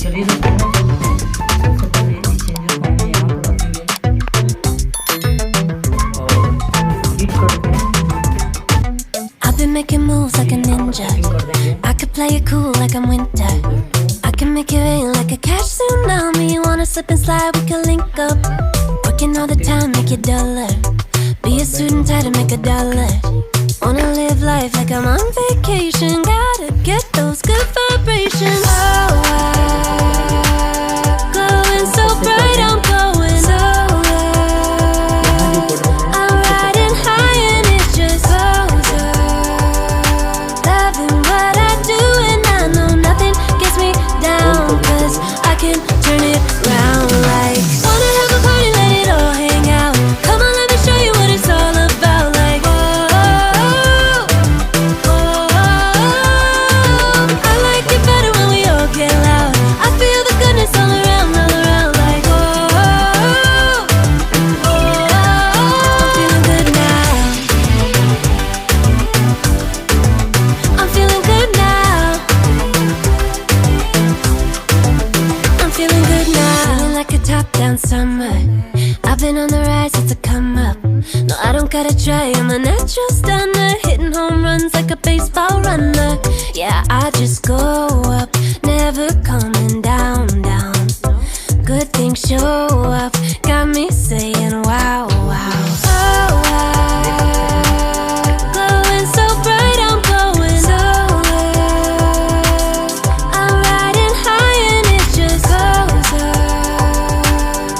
चलिए दोस्तों सबसे पहले चेंजर को हमें यहाँ पर रखेंगे और हिट करते हैं। I've been making moves like a ninja. I could play it cool like I'm winter. I can make it rain like a cash tsunami. You wanna slip and slide, we can link up. Working all the time, make it dollar. Be a student, try to make a dollar. Wanna live life like I'm on vacation. Gotta get those good vibrations. Oh, glowing so bright, I'm glowing so I'm riding high and it just goes up. Loving what I do and I know nothing gets me down. 'Cause I can turn it round like wanna have a party, let it all hang out. Come on, let me show you what it's all about. Like I like it better when we all get loud. I feel the goodness all around like I'm feeling good now. I'm feeling good now. I'm feeling good now. Feeling like a top-down summer. I've been on the rise, it's a come up. No, I don't gotta try, I'm a natural stunner. Hitting home runs like a baseball runner. Yeah, I just go up, never coming down. Good things show up, got me saying wow. Oh, glowing so bright, I'm glowing so I'm riding high and it just goes up.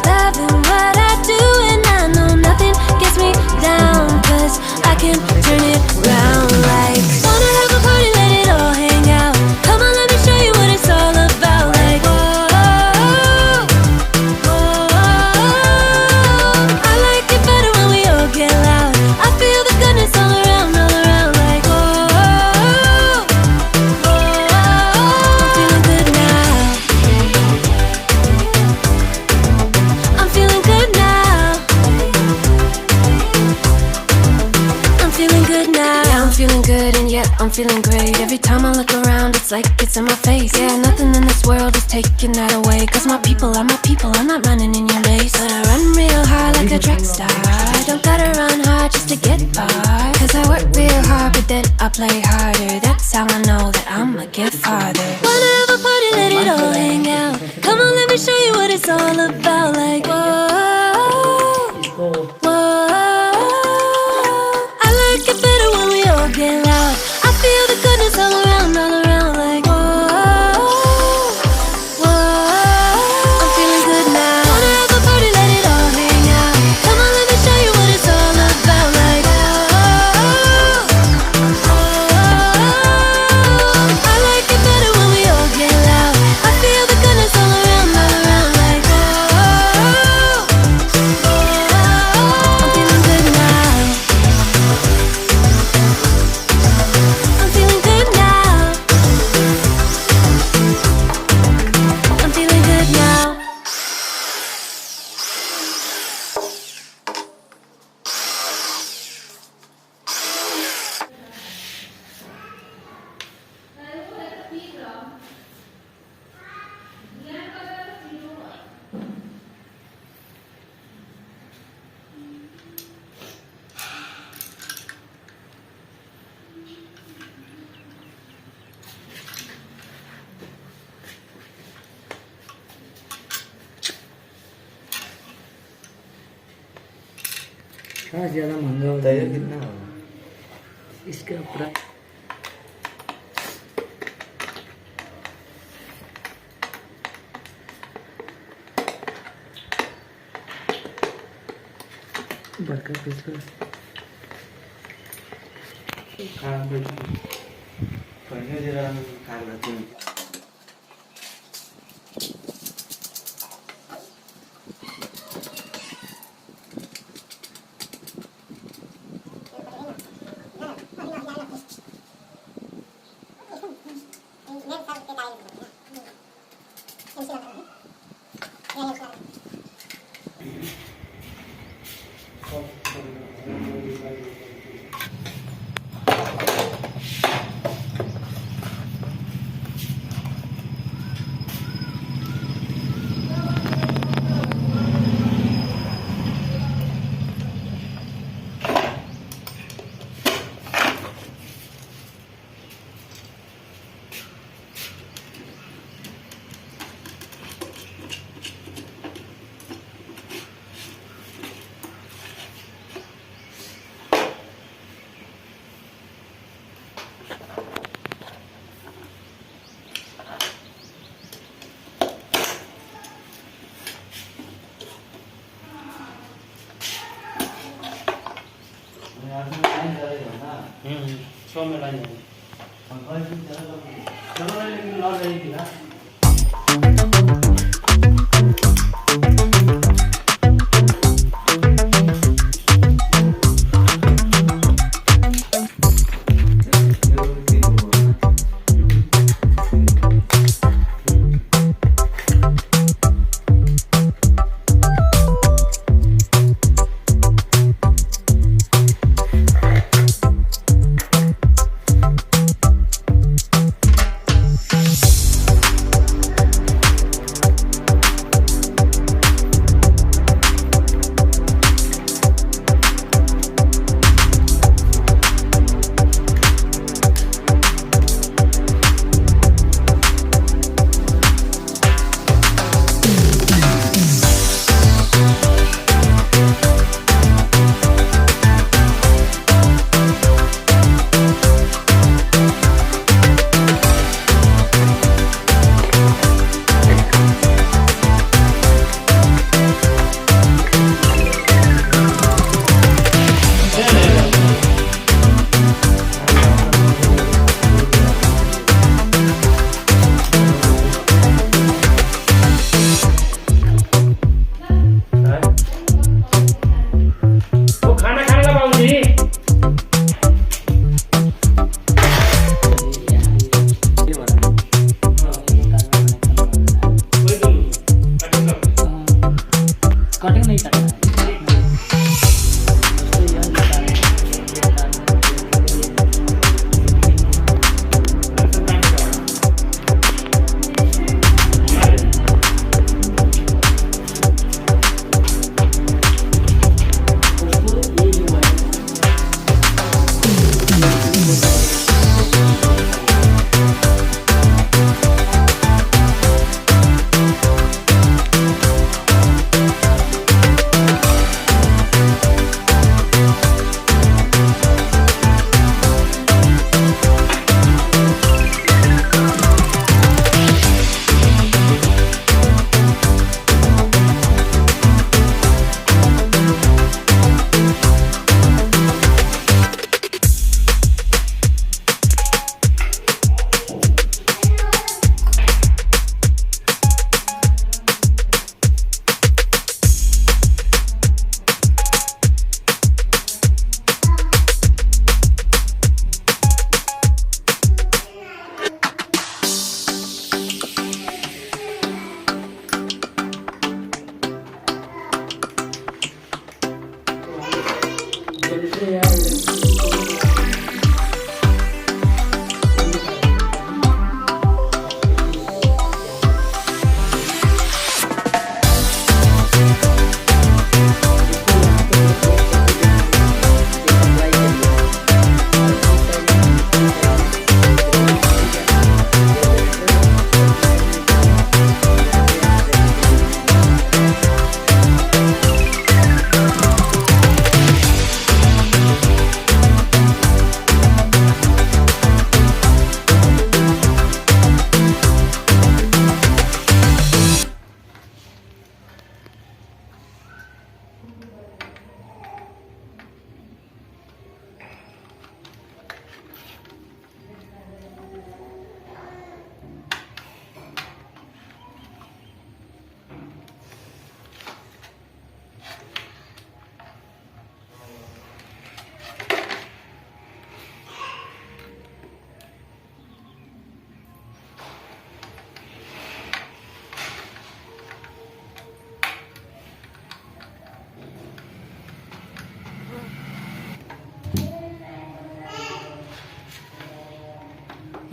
Loving what I do and I know nothing gets me down. 'Cause I can turn it round like wanna have a party, let it all hang out. Come on, let me show you what it's all about. Like I like it better when we all get loud. I feel the goodness all around like I'm feeling good now. I'm feeling good now. I'm feeling good now. Yeah, I'm feeling good and yet I'm feeling great. Every time I look around, it's like it's in my face. Yeah, nothing in this world is taking that away. 'Cause my people are my people, I'm not running in your race. But I run real hard like a track star. I don't gotta run hard just to get far. 'Cause I work real hard, but then I play harder. That's how I know that I'ma get farther. Wanna have a party, let it all hang out. Come on, let me show you what it's all about. Like इसको I like it better when we all get loud. I feel the goodness all around like I'm feeling good now. Wanna have a party, let it all hang out. Come on, let me show you what it's all about. Like I like it better when we all get loud. I feel the goodness all around like I'm feeling good now. I'm feeling good now. I'm feeling good now. हाँ ज़्यादा महंगा हो tyre कितना होगा? इसका price बड़का piece पढ़ने जरा खा लेते हैं। 100 में लाइन है। चलो लेकिन लॉ रहेगी ना। कटिंग नहीं करना है।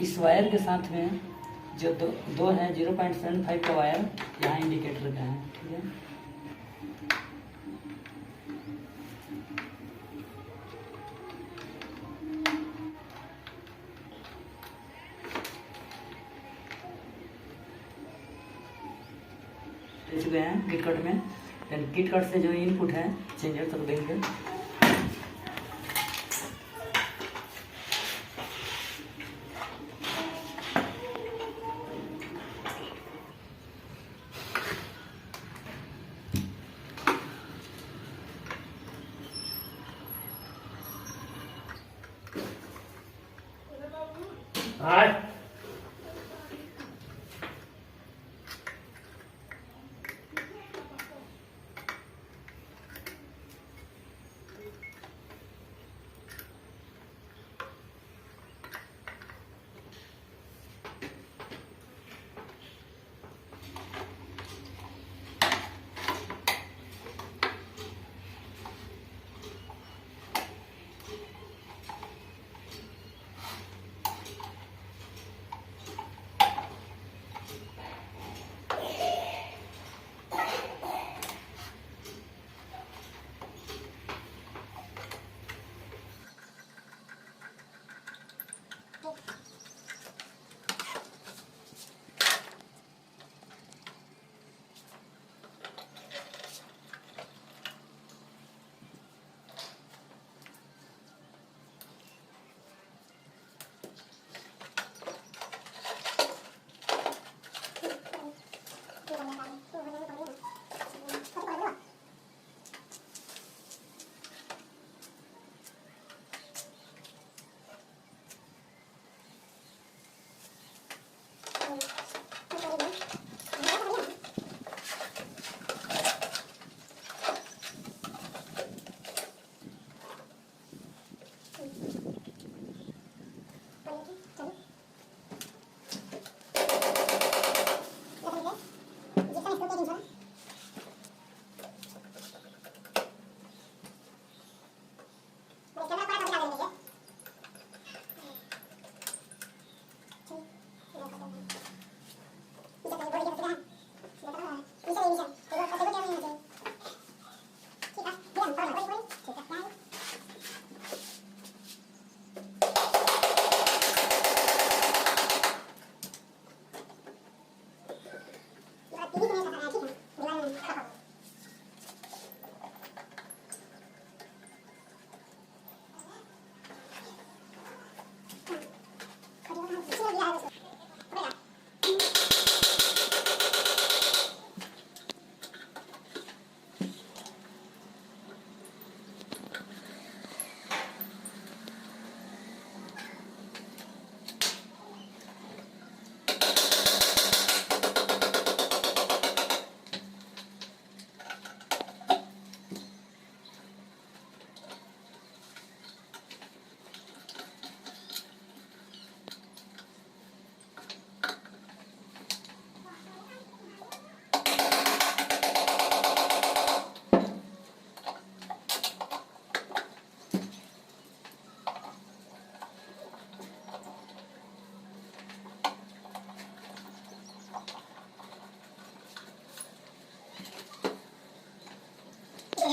इस वायर के साथ में जो दो है 0.75 का वायर यहाँ इंडिकेटर का है, ठीक है। ले चुके हैं किट कट में, किट कट से जो इनपुट है चेंजर तक देंगे।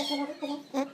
Thank you.